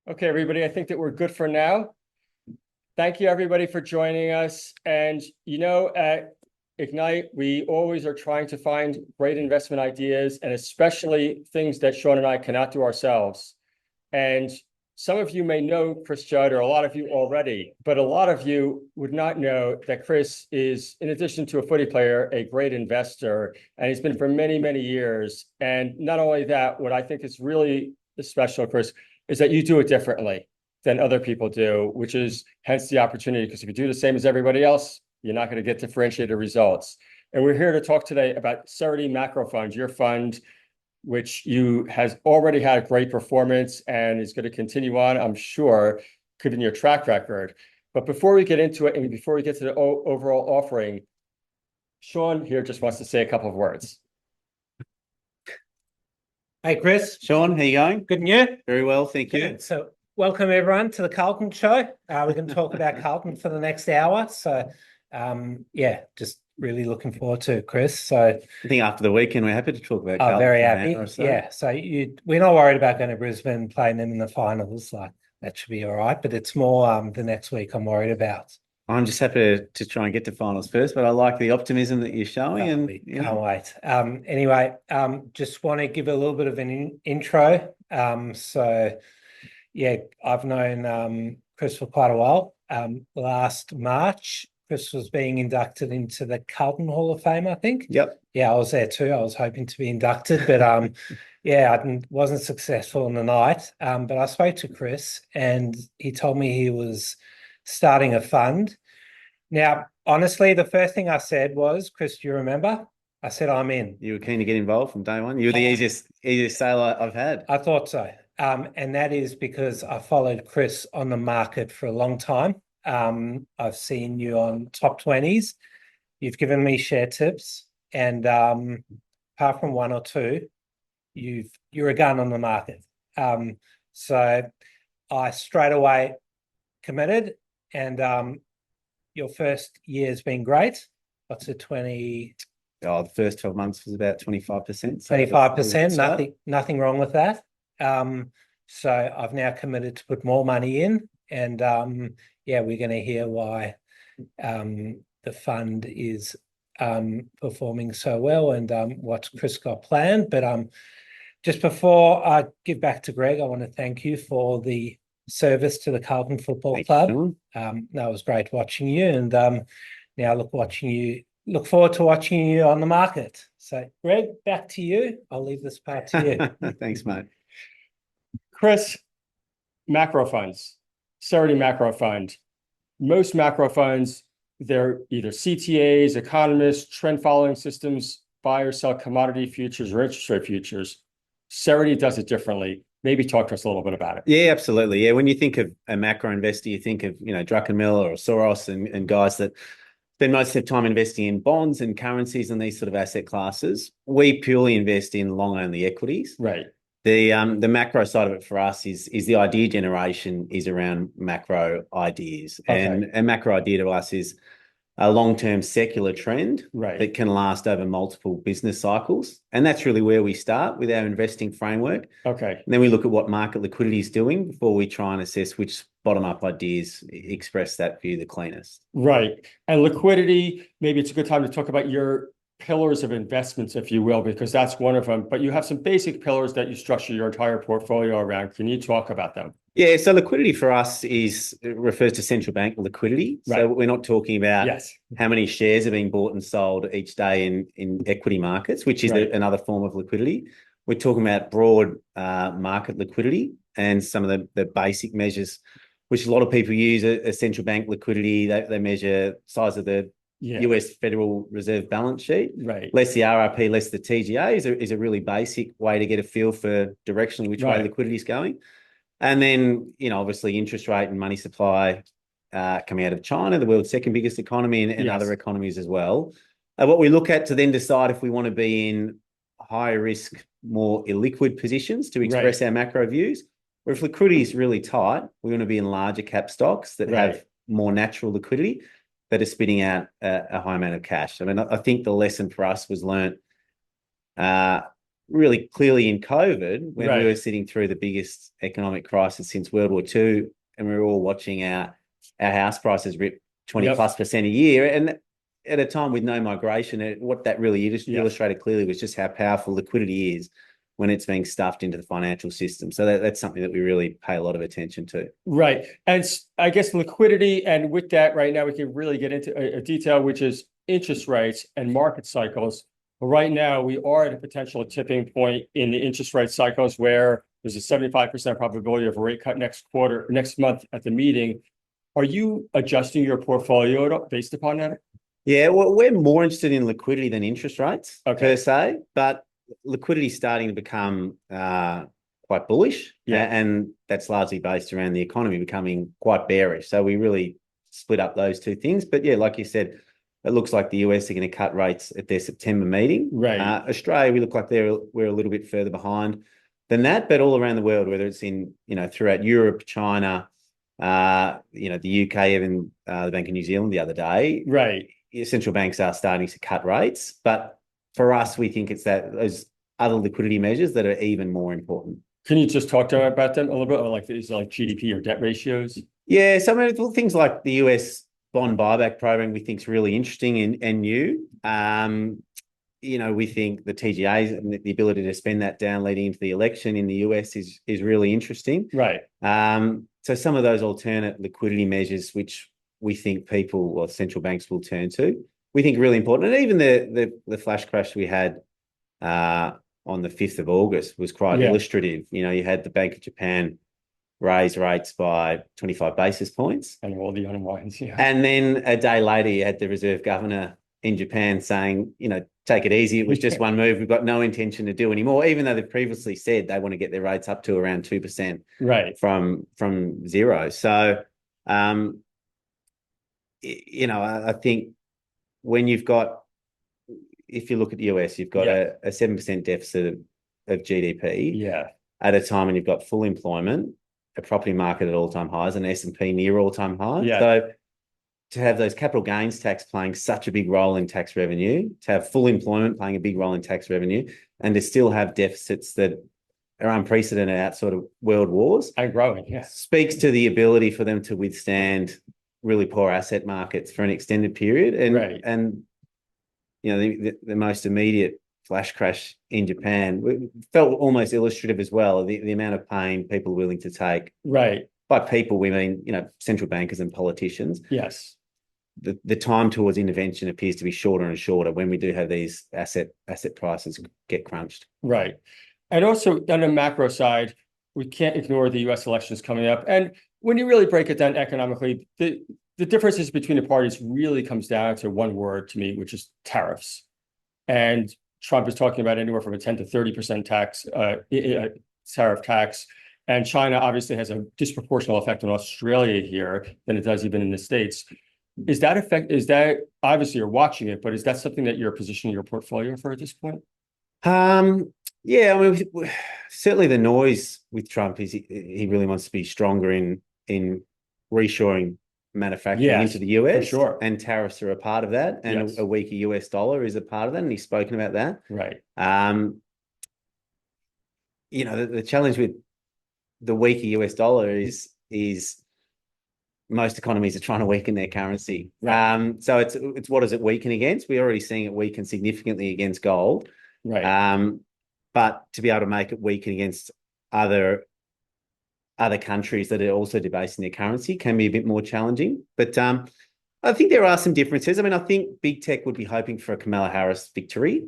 Okay, everybody, I think that we're good for now. Thank you, everybody, for joining us. And, at Ignite, we always are trying to find great investment ideas, and especially things that Sean and I cannot do ourselves. And some of you may know Chris Judd, or a lot of you already, but a lot of you would not know that Chris is, in addition to a footy player, a great investor, and he's been for many, many years. And not only that, what I think is really special, Chris, is that you do it differently than other people do, which is hence the opportunity, because if you do the same as everybody else, you're not going to get differentiated results. And we're here to talk today about Cerruty Macro Fund, your fund, which has already had great performance and is going to continue on, I'm sure, given your track record. But before we get into it, and before we get to the overall offering, Sean here just wants to say a couple of words. Hey, Chris. Sean, how you going? Good, and you? Very well, thank you. Good. So welcome everyone to the Carlton show. We're going to talk about Carlton for the next hour. So just really looking forward to it, Chris. So I think after the weekend, we're happy to talk about Carlton. Very happy. Yeah. So we're not worried about going to Brisbane, playing them in the finals. Like, that should be all right. But it's more the next week I'm worried about. I'm just happy to try and get to finals first, but I like the optimism that you're showing. Can't wait. Anyway, just want to give a little bit of an intro. I've known Chris for quite a while. Last March, Chris was being inducted into the Carlton Hall of Fame, I think. Yep. Yeah, I was there too. I was hoping to be inducted, but I wasn't successful in the night. But I spoke to Chris and he told me he was starting a fund. Now, honestly, the first thing I said was, Chris, do you remember? I said, I'm in. You were keen to get involved from day one. You were the easiest sale I've had. I thought so. And that is because I followed Chris on the market for a long time. I've seen you on top 20s. You've given me share tips. And apart from one or two, you're a gun on the market. So I straight away committed. And your first year has been great. What's it, 20? Oh, the first 12 months was about 25%. 25%, nothing wrong with that. So I've now committed to put more money in. And we're going to hear why the fund is performing so well and what Chris got planned. But just before I give back to Greg, I want to thank you for the service to the Carlton Football Club. That was great watching you, and now look forward to watching you on the market. So Greg, back to you. I'll leave this part to you. Thanks, mate. Chris, macro funds, Cerruty Macro Fund. Most macro funds, they're either CTAs, economists, trend following systems, buy or sell commodity futures or interest rate futures. Cerruty does it differently. Maybe talk to us a little bit about it. Yeah, absolutely. Yeah, when you think of a macro investor, you think of Druckenmiller or Soros and guys that spend most of their time investing in bonds and currencies and these sort of asset classes. We purely invest in long-only equities. Right. The macro side of it for us is the idea generation is around macro ideas. Okay. And a macro idea to us is a long-term secular trend that can last over multiple business cycles. And that's really where we start with our investing framework. Okay. And then we look at what market liquidity is doing before we try and assess which bottom-up ideas express that view the cleanest. Right. And liquidity, maybe it's a good time to talk about your pillars of investments, if you will, because that's one of them. But you have some basic pillars that you structure your entire portfolio around. Can you talk about them? Yeah, so liquidity for us refers to central bank liquidity. Right. So we're not talking about how many shares are being bought and sold each day in equity markets, which is another form of liquidity. We're talking about broad market liquidity and some of the basic measures, which a lot of people use as central bank liquidity. They measure size of the US Federal Reserve balance sheet, less the RRP, less the TGA is a really basic way to get a feel for directionally which way liquidity is going. And then, obviously interest rate and money supply coming out of China, the world's second biggest economy, and other economies as well. What we look at to then decide if we want to be in higher risk, more illiquid positions to express our macro views, or if liquidity is really tight, we want to be in larger cap stocks that have more natural liquidity that are spitting out a high amount of cash. I mean, I think the lesson for us was learnt really clearly in COVID, when Right. we were sitting through the biggest economic crisis since World War II, and we were all watching our house prices rip 20+% a year. And at a time with no migration, what that really illustrated clearly was just how powerful liquidity is when it's being stuffed into the financial system. So that's something that we really pay a lot of attention to. Right. And I guess liquidity, and with that right now, we can really get into a detail, which is interest rates and market cycles. But right now, we are at a potential tipping point in the interest rate cycles where there's a 75% probability of a rate cut next month at the meeting. Are you adjusting your portfolio based upon that? Yeah, well, we're more interested in liquidity than interest rates per se, but liquidity is starting to become quite bullish, and that's largely based around the economy becoming quite bearish. So we really split up those two things. But yeah, like you said, it looks like the US are going to cut rates at their September meeting. Right. Australia, we look like we're a little bit further behind than that, but all around the world, whether it's in, throughout Europe, China, the UK, even the Bank of New Zealand the other day. Right. Central banks are starting to cut rates, but for us, we think it's those other liquidity measures that are even more important. Can you just talk to me about them a little bit, or like these like GDP or debt ratios? Yeah, so I mean, things like the US bond buyback program we think is really interesting and new. We think the TGAs and the ability to spend that down leading into the election in the US is really interesting. Right. So some of those alternate liquidity measures, which we think people or central banks will turn to, we think really important. And even the flash crash we had on the 5th of August was quite illustrative. You had the Bank of Japan raise rates by 25 basis points. And all the unwinds, And then a day later, you had the Reserve Governor in Japan saying, take it easy. It was just one move. We've got no intention to do any more, even though they previously said they want to get their rates up to around 2% from zero. So, I think when if you look at the US, you've got a 7% deficit of GDP at a time when you've got full employment, a property market at all-time highs, and S&P near all-time highs. So to have those capital gains tax playing such a big role in tax revenue, to have full employment playing a big role in tax revenue, and to still have deficits that are unprecedented outside of world wars. And growing, speaks to the ability for them to withstand really poor asset markets for an extended period. And the most immediate flash crash in Japan felt almost illustrative as well, the amount of pain people are willing to take. Right. By people, we mean, central bankers and politicians. Yes. The time towards intervention appears to be shorter and shorter when we do have these asset prices get crunched. Right. And also on the macro side, we can't ignore the US elections coming up. And when you really break it down economically, the differences between the parties really comes down to one word to me, which is tariffs. And Trump is talking about anywhere from a 10 to 30% tariff tax. And China obviously has a disproportionate effect on Australia here than it does even in the States. Is that obviously you're watching it, but is that something that you're positioning your portfolio for at this point? Yeah, I mean, certainly the noise with Trump is he really wants to be stronger in reshoring manufacturing into the US. For sure. And tariffs are a part of that. And a weaker US dollar is a part of that. And he's spoken about that. Right. The challenge with the weaker US dollar is most economies are trying to weaken their currency. Right. So it's what does it weaken against? We're already seeing it weaken significantly against gold. Right. But to be able to make it weaken against other countries that are also debasing their currency can be a bit more challenging. But I think there are some differences. I mean, I think big tech would be hoping for a Kamala Harris victory.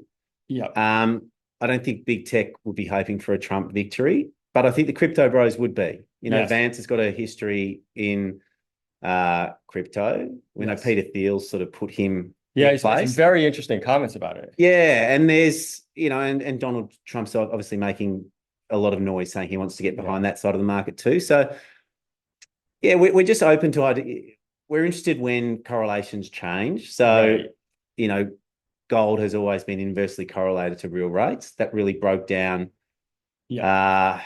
Yeah. I don't think big tech would be hoping for a Trump victory, but I think the crypto bros would be. Vance has got a history in crypto. We know Peter Thiel's sort of put him he's made some very interesting comments about it. Yeah, and there's, and Donald Trump's obviously making a lot of noise saying he wants to get behind that side of the market too. So, yeah, we're just open to idea. We're interested when correlations change. So, gold has always been inversely correlated to real rates. That really broke down about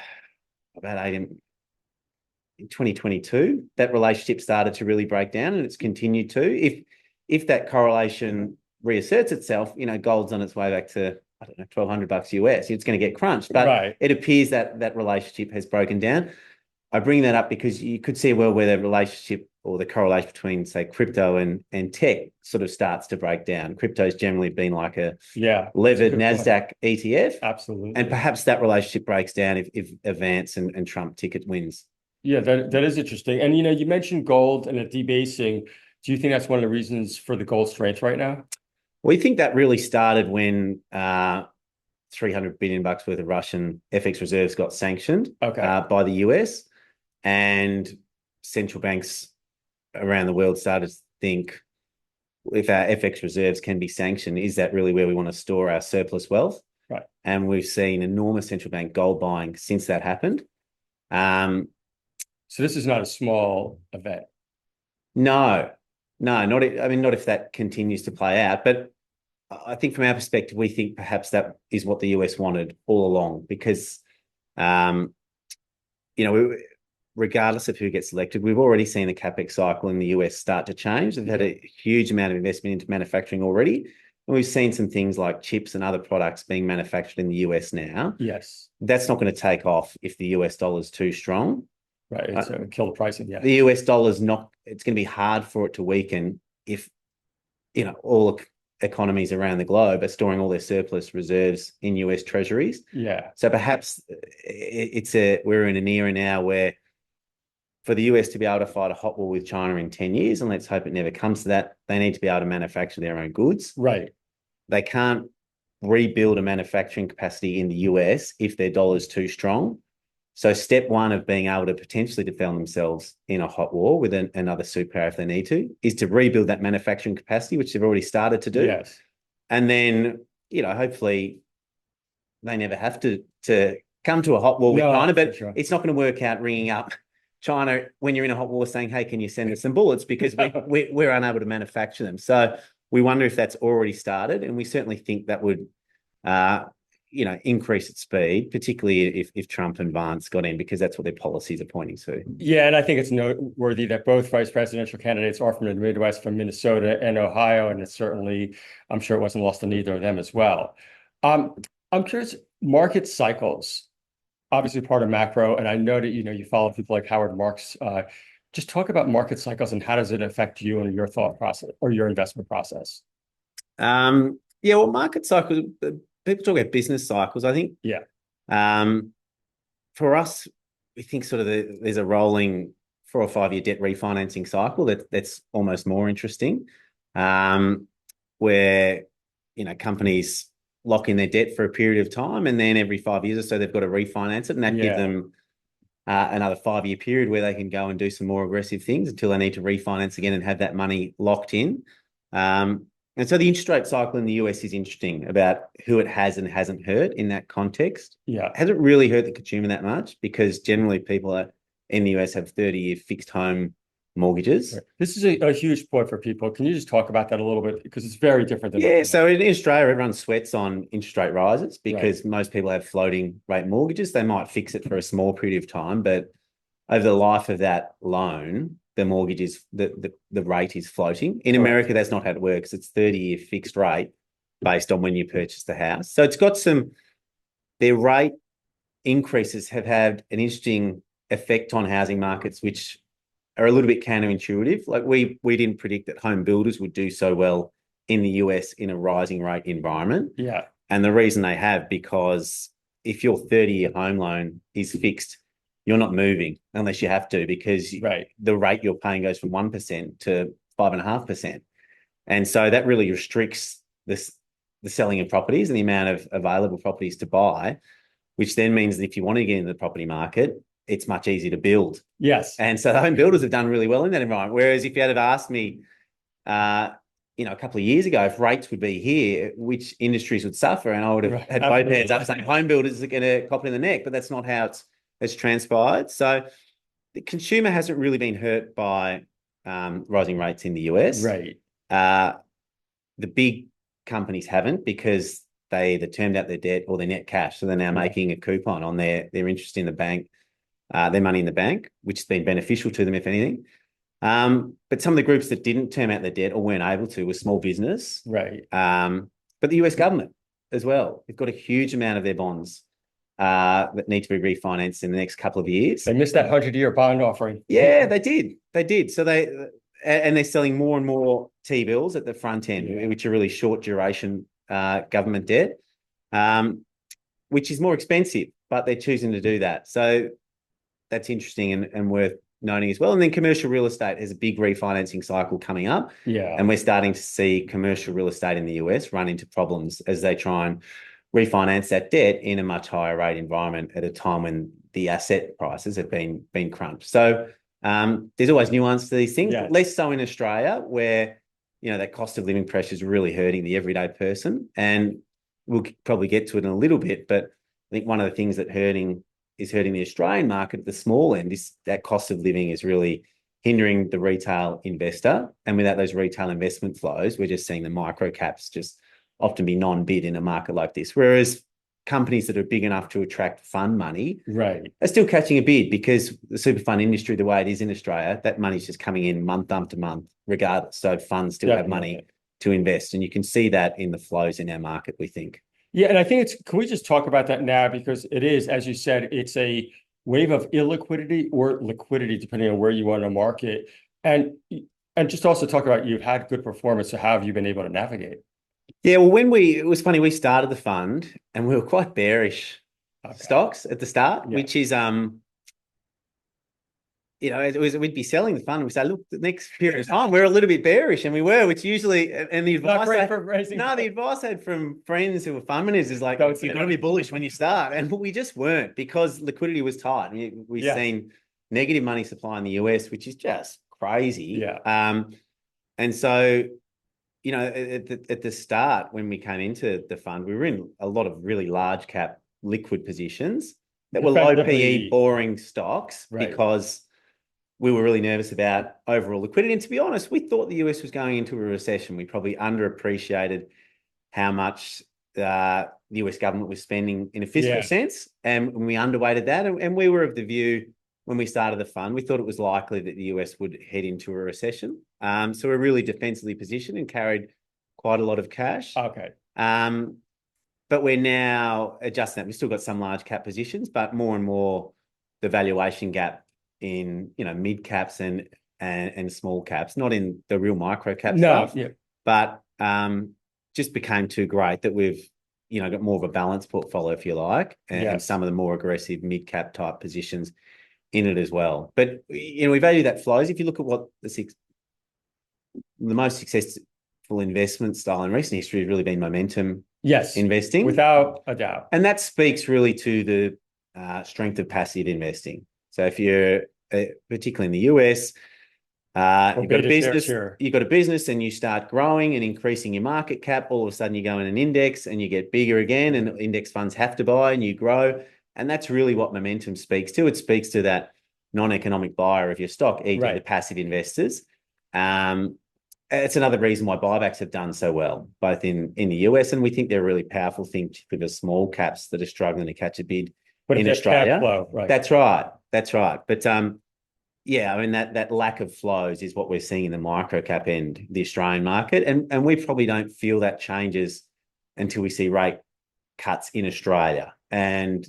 in 2022. That relationship started to really break down, and it's continued to. If that correlation reasserts itself, gold's on its way back to I don't know, $1,200 US, it's going to get crunched. But it appears that that relationship has broken down. I bring that up because you could see a world where the relationship or the correlation between, say, crypto and tech sort of starts to break down. Crypto's generally been like a levered NASDAQ ETF. Absolutely. And perhaps that relationship breaks down if Avance and Trump ticket wins. Yeah, that is interesting. And, you mentioned gold and a debasing. Do you think that's one of the reasons for the gold strength right now? We think that really started when $300 billion worth of Russian FX reserves got sanctioned by the US, and central banks around the world started to think, if our FX reserves can be sanctioned, is that really where we want to store our surplus wealth? Right. And we've seen enormous central bank gold buying since that happened. So this is not a small event. No, not if that continues to play out. But I think from our perspective, we think perhaps that is what the US wanted all along, because, regardless of who gets elected, we've already seen the capex cycle in the US start to change. They've had a huge amount of investment into manufacturing already. And we've seen some things like chips and other products being manufactured in the US now. Yes. That's not going to take off if the US dollar is too strong. Right. It's kill the pricing. Yeah. The US dollar is not, it's going to be hard for it to weaken if, all economies around the globe are storing all their surplus reserves in US treasuries. Yeah. So perhaps we're in an era now where, for the US to be able to fight a hot war with China in 10 years, and let's hope it never comes to that, they need to be able to manufacture their own goods. Right. They can't rebuild a manufacturing capacity in the US if their dollar is too strong. So step one of being able to potentially defend themselves in a hot war with another superpower if they need to, is to rebuild that manufacturing capacity, which they've already started to do. Yes. And then, hopefully they never have to come to a hot war with China, but it's not going to work out ringing up China when you're in a hot war saying, hey, can you send us some bullets? Because we're unable to manufacture them. So we wonder if that's already started. And we certainly think that would, increase its speed, particularly if Trump and Vance got in, because that's what their policies are pointing to. Yeah, and I think it's noteworthy that both vice presidential candidates are from the Midwest, from Minnesota and Ohio, and it's certainly, I'm sure it wasn't lost on either of them as well. I'm curious, market cycles, obviously part of macro, and I know that you follow people like Howard Marks. Just talk about market cycles and how does it affect you and your thought process or your investment process? Well, market cycles, people talk about business cycles. I think, for us, we think sort of there's a rolling 4 or 5 year debt refinancing cycle that's almost more interesting, where companies lock in their debt for a period of time, and then every 5 years or so they've got to refinance it, and that gives them another 5 year period where they can go and do some more aggressive things until they need to refinance again and have that money locked in. And so the interest rate cycle in the US is interesting about who it has and hasn't hurt in that context. Yeah. It hasn't really hurt the consumer that much, because generally people in the US have 30-year fixed home mortgages. Right. This is a huge point for people. Can you just talk about that a little bit? Because it's very different than so in Australia, everyone sweats on interest rate rises because most people have floating rate mortgages. They might fix it for a small period of time, but over the life of that loan, the mortgage is the rate is floating. In America, that's not how it works. It's 30-year fixed rate based on when you purchase the house. So it's got their rate increases have had an interesting effect on housing markets, which are a little bit counterintuitive. Like we didn't predict that home builders would do so well in the US in a rising rate environment. Yeah. And the reason they have, because if your 30-year home loan is fixed, you're not moving unless you have to, because the rate you're paying goes from 1% to 5.5%. And so that really restricts the selling of properties and the amount of available properties to buy, which then means that if you want to get into the property market, it's much easier to build. Yes. And so the home builders have done really well in that environment. Whereas if you had asked me, a couple of years ago, if rates would be here, which industries would suffer, and I would have had both hands up saying home builders are going to cop it in the neck, but that's not how it's transpired. So the consumer hasn't really been hurt by rising rates in the US. Right. The big companies haven't, because they either termed out their debt or their net cash. So they're now making a coupon on their interest in the bank, their money in the bank, which has been beneficial to them, if anything. But some of the groups that didn't term out their debt or weren't able to were small business. Right. But the US government as well. They've got a huge amount of their bonds that need to be refinanced in the next couple of years. They missed that 100-year bond offering. Yeah, they did. They did. So they're selling more and more T-bills at the front end, which are really short duration government debt, which is more expensive, but they're choosing to do that. So that's interesting and worth noting as well. And then commercial real estate has a big refinancing cycle coming up. Yeah. And we're starting to see commercial real estate in the US run into problems as they try and refinance that debt in a much higher rate environment at a time when the asset prices have been crunched. So there's always nuance to these things, but less so in Australia, where that cost of living pressure is really hurting the everyday person. And we'll probably get to it in a little bit, but I think one of the things that is hurting the Australian market at the small end is that cost of living is really hindering the retail investor. And without those retail investment flows, we're just seeing the micro caps just often be non-bid in a market like this. Whereas companies that are big enough to attract fund money are still catching a bid, because the super fund industry, the way it is in Australia, that money's just coming in month after month, regardless. So funds still have money to invest. And you can see that in the flows in our market, we think. Yeah, and I think can we just talk about that now? Because it is, as you said, it's a wave of illiquidity or liquidity, depending on where you want to market. And just also talk about, you've had good performance, so how have you been able to navigate? Yeah, well, it was funny, we started the fund and we were quite bearish stocks at the start, which is, we'd be selling the fund and we say, look, the next period of time, we're a little bit bearish, and we were, which usually, and the advice, the advice I had from friends who were fund managers is like, you've got to be bullish when you start. And we just weren't, because liquidity was tight. We've seen negative money supply in the US, which is just crazy. And so, at the start, when we came into the fund, we were in a lot of really large cap liquid positions that were low PE, boring stocks, because we were really nervous about overall liquidity. And to be honest, we thought the US was going into a recession. We probably underappreciated how much the US government was spending in a fiscal sense. And we underweighted that. And we were of the view, when we started the fund, we thought it was likely that the US would head into a recession. So we're really defensively positioned and carried quite a lot of cash. But we're now adjusting that. We've still got some large cap positions, but more and more the valuation gap in mid caps and small caps, not in the real micro cap stuff, but just became too great that we've got more of a balanced portfolio, if you like, and some of the more aggressive mid cap type positions in it as well. But we value that flows. If you look at what the most successful investment style in recent history has really been momentum investing, without a doubt. And that speaks really to the strength of passive investing. So if you're particularly in the US, you've got a business and you start growing and increasing your market cap, all of a sudden you go in an index and you get bigger again, and index funds have to buy and you grow. And that's really what momentum speaks to. It speaks to that non-economic buyer of your stock, e.g. the passive investors. It's another reason why buybacks have done so well, both in the US, and we think they're a really powerful thing for the small caps that are struggling to catch a bid in Australia. That's right. But that lack of flows is what we're seeing in the micro cap end, the Australian market. And we probably don't feel that changes until we see rate cuts in Australia. And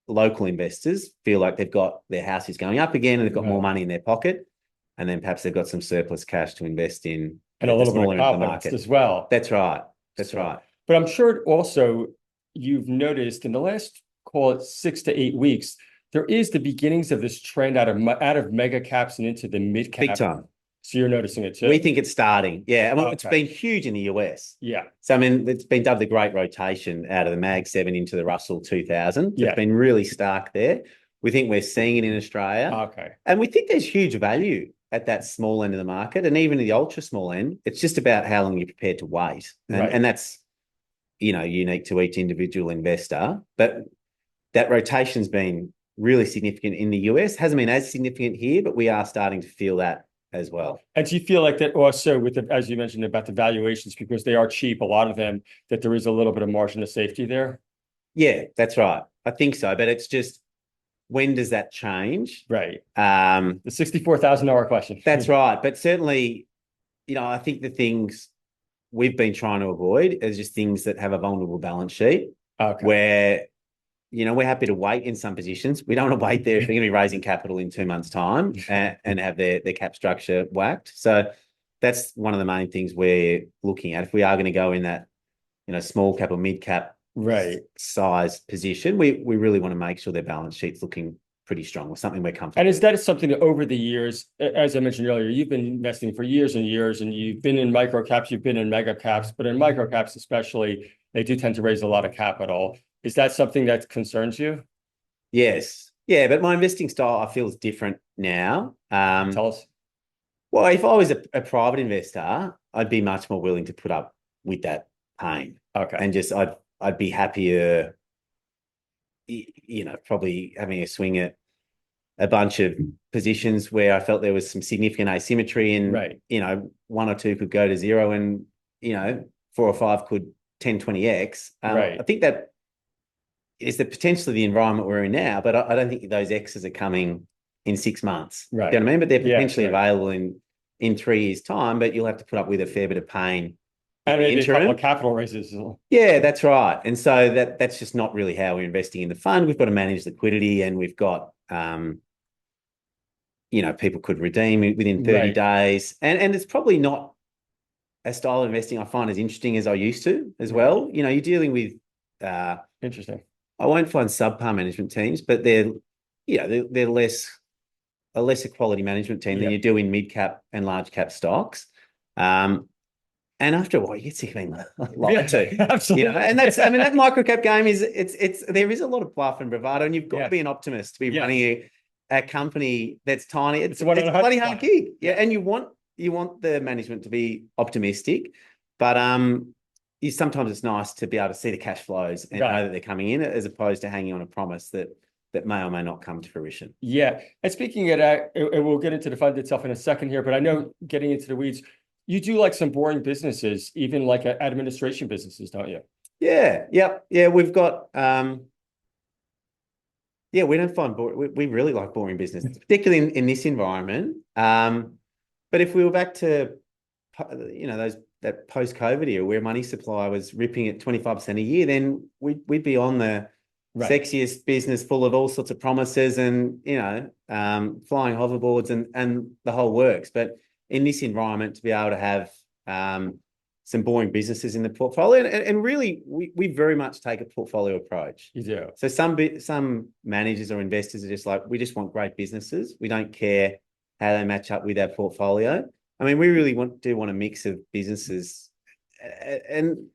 local investors feel like they've got their house is going up again and they've got more money in their pocket. And then perhaps they've got some surplus cash to invest in. And a little bit of confidence as well. That's right. Right. But I'm sure also you've noticed in the last, call it 6 to 8 weeks, there is the beginnings of this trend out of mega caps and into the mid cap. Big time. So you're noticing it too? We think it's starting. Yeah. It's been huge in the US. Yeah. So, it's been dubbed the great rotation out of the Mag 7 into the Russell 2000. It's been really stark there. We think we're seeing it in Australia. And we think there's huge value at that small end of the market, and even the ultra small end. It's just about how long you're prepared to wait. And that's, unique to each individual investor. But that rotation's been really significant in the US. Hasn't been as significant here, but we are starting to feel that as well. And do you feel like that also with as you mentioned about the valuations, because they are cheap, a lot of them, that there is a little bit of margin of safety there? Yeah, that's right. I think so. But it's just, when does that change? Right. The $64,000 question. That's right. But certainly, I think the things we've been trying to avoid is just things that have a vulnerable balance sheet. Okay. Where, we're happy to wait in some positions. We don't want to wait there if they're going to be raising capital in 2 months' time and have their cap structure whacked. So that's one of the main things we're looking at. If we are going to go in that, small cap or mid cap size position, we really want to make sure their balance sheet's looking pretty strong or something we're comfortable And is that something that over the years, as I mentioned earlier, you've been investing for years and years, and you've been in micro caps, you've been in mega caps, but in micro caps especially, they do tend to raise a lot of capital. Is that something that concerns you? Yes. Yeah, but my investing style, I feel, is different now. Tell us. Well, if I was a private investor, I'd be much more willing to put up with that pain. Okay. And just I'd be happier, probably having a swing at a bunch of positions where I felt there was some significant asymmetry and, one or two could go to zero and, 4 or 5 could 10, 20x. I think that is the potentially the environment we're in now, but I don't think those X's are coming in 6 months. Right. You know what I mean? But they're potentially available in 3 years' time, but you'll have to put up with a fair bit of pain. And maybe a couple of capital raises. Yeah, that's right. And so that's just not really how we're investing in the fund. We've got to manage liquidity, and we've got, people could redeem within 30 days. And it's probably not a style of investing I find as interesting as I used to as well. You're dealing with interesting. I won't find subpar management teams, but they're a lesser quality management team than you do in mid cap and large cap stocks. And after a while, you get sick of being lied to. Absolutely. And that micro cap game there is a lot of bluff and bravado, and you've got to be an optimist to be running a company that's tiny. It's a bloody hard gig. Yeah. And you want the management to be optimistic, but sometimes it's nice to be able to see the cash flows and know that they're coming in, as opposed to hanging on a promise that may or may not come to fruition. Yeah. And speaking of that, and we'll get into the fund itself in a second here, but I know getting into the weeds, you do like some boring businesses, even like administration businesses, don't you? Yeah. Yep. Yeah. We've got, we don't find boring. We really like boring businesses, particularly in this environment. But if we were back to, that post-COVID era where money supply was ripping at 25% a year, then we'd be on the sexiest business full of all sorts of promises and, flying hoverboards and the whole works. But in this environment, to be able to have some boring businesses in the portfolio, and really, we very much take a portfolio approach. You do. So some managers or investors are just like, we just want great businesses. We don't care how they match up with our portfolio. I mean, we really want a mix of businesses, and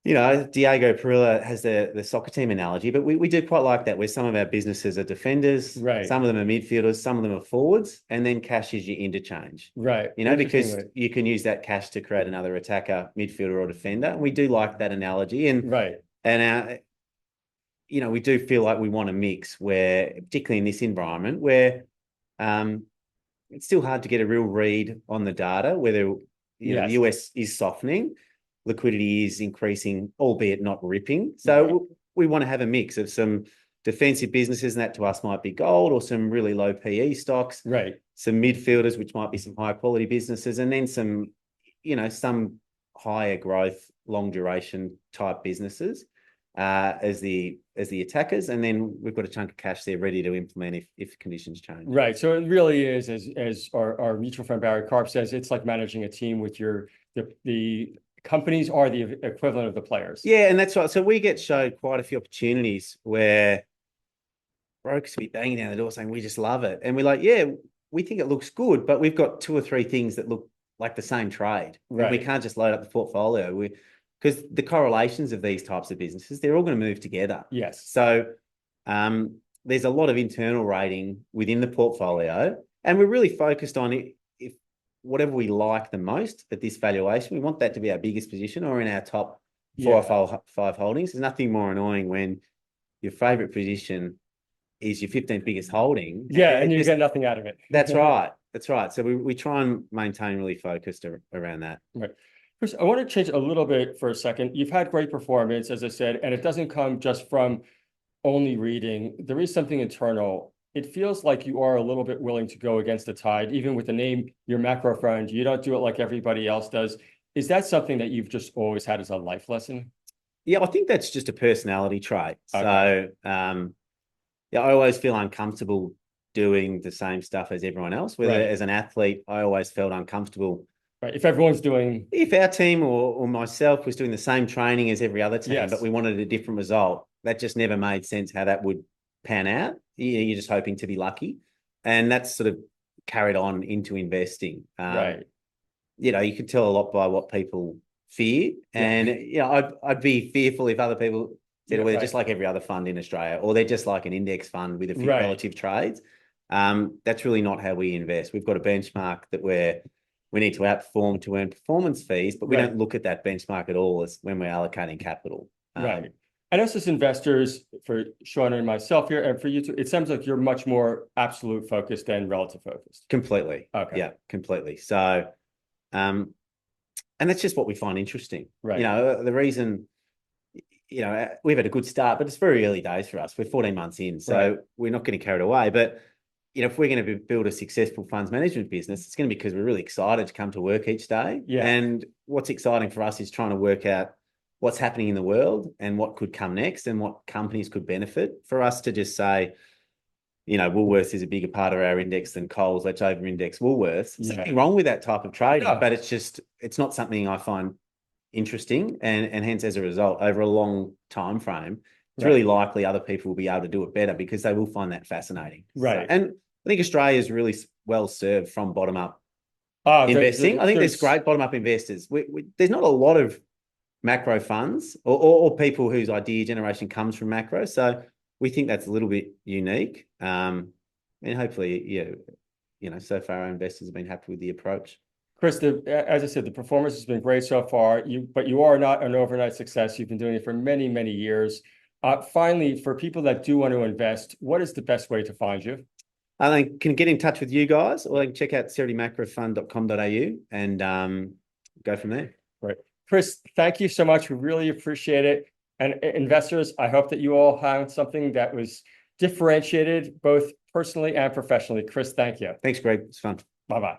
Diego Perilla has the soccer team analogy, but we do quite like that, where some of our businesses are defenders, some of them are midfielders, some of them are forwards, and then cash is your interchange, because you can use that cash to create another attacker, midfielder, or defender. And we do like that analogy, and we do feel like we want a mix where, particularly in this environment, where it's still hard to get a real read on the data, whether the US is softening, liquidity is increasing, albeit not ripping. So we want to have a mix of some defensive businesses, and that to us might be gold, or some really low PE stocks, some midfielders, which might be some high quality businesses, and then some higher growth, long duration type businesses as the attackers. And then we've got a chunk of cash there ready to implement if conditions change. Right. So it really is, as our mutual friend Barry Karp says, it's like managing a team with the companies are the equivalent of the players. Yeah, and that's right. So we get showed quite a few opportunities where brokers be banging down the door saying, we just love it. And we're like, yeah, we think it looks good, but we've got 2 or 3 things that look like the same trade. And we can't just load up the portfolio. Because the correlations of these types of businesses, they're all going to move together. Yes. So there's a lot of internal rating within the portfolio, and we're really focused on it. If whatever we like the most at this valuation, we want that to be our biggest position or in our top 4 or 5 holdings. There's nothing more annoying when your favorite position is your 15th biggest holding. Yeah, and you get nothing out of it. That's right. That's right. So we try and maintain really focused around that. Right. Chris, I want to change a little bit for a second. You've had great performance, as I said, and it doesn't come just from only reading. There is something internal. It feels like you are a little bit willing to go against the tide, even with the name, your macro fund. You don't do it like everybody else does. Is that something that you've just always had as a life lesson? Yeah, I think that's just a personality trait. Okay. So, yeah, I always feel uncomfortable doing the same stuff as everyone else. Whether as an athlete, I always felt uncomfortable. Right. If everyone's doing... If our team or myself was doing the same training as every other team, but we wanted a different result, that just never made sense how that would pan out. You're just hoping to be lucky. And that's sort of carried on into investing. Right. You know, you can tell a lot by what people fear. And, you know, I'd be fearful if other people said, well, they're just like every other fund in Australia, or they're just like an index fund with a few relative trades. That's really not how we invest. We've got a benchmark that we need to outperform to earn performance fees, but we don't look at that benchmark at all as when we're allocating capital. Right. And us as investors, for Sean and myself here, and for you too, it sounds like you're much more absolute focused than relative focused. Completely. Okay. Yeah, completely. So, and that's just what we find interesting. Right. You know, the reason, you know, we've had a good start, but it's very early days for us. We're 14 months in, so we're not getting carried away. But, you know, if we're going to build a successful funds management business, it's going to be because we're really excited to come to work each day. Yeah. And what's exciting for us is trying to work out what's happening in the world and what could come next and what companies could benefit. For us to just say, you know, Woolworths is a bigger part of our index than Coles, let's over-index Woolworths. There's nothing wrong with that type of trading, but it's not something I find interesting. And hence, as a result, over a long time frame, it's really likely other people will be able to do it better because they will find that fascinating. Right. So, and I think Australia is really well served from bottom-up investing. I think there's great bottom-up investors. There's not a lot of macro funds or people whose idea generation comes from macro. So we think that's a little bit unique. And hopefully, you know, so far our investors have been happy with the approach. Chris, as I said, the performance has been great so far. But you are not an overnight success. You've been doing it for many, many years. Finally, for people that do want to invest, what is the best way to find you? They can get in touch with you guys, or they can check out cerrutymacrofund.com.au and go from there. Right. Chris, thank you so much. We really appreciate it. And investors, I hope that you all found something that was differentiated both personally and professionally. Chris, thank you. Thanks, Greg. It's fun. Bye-bye.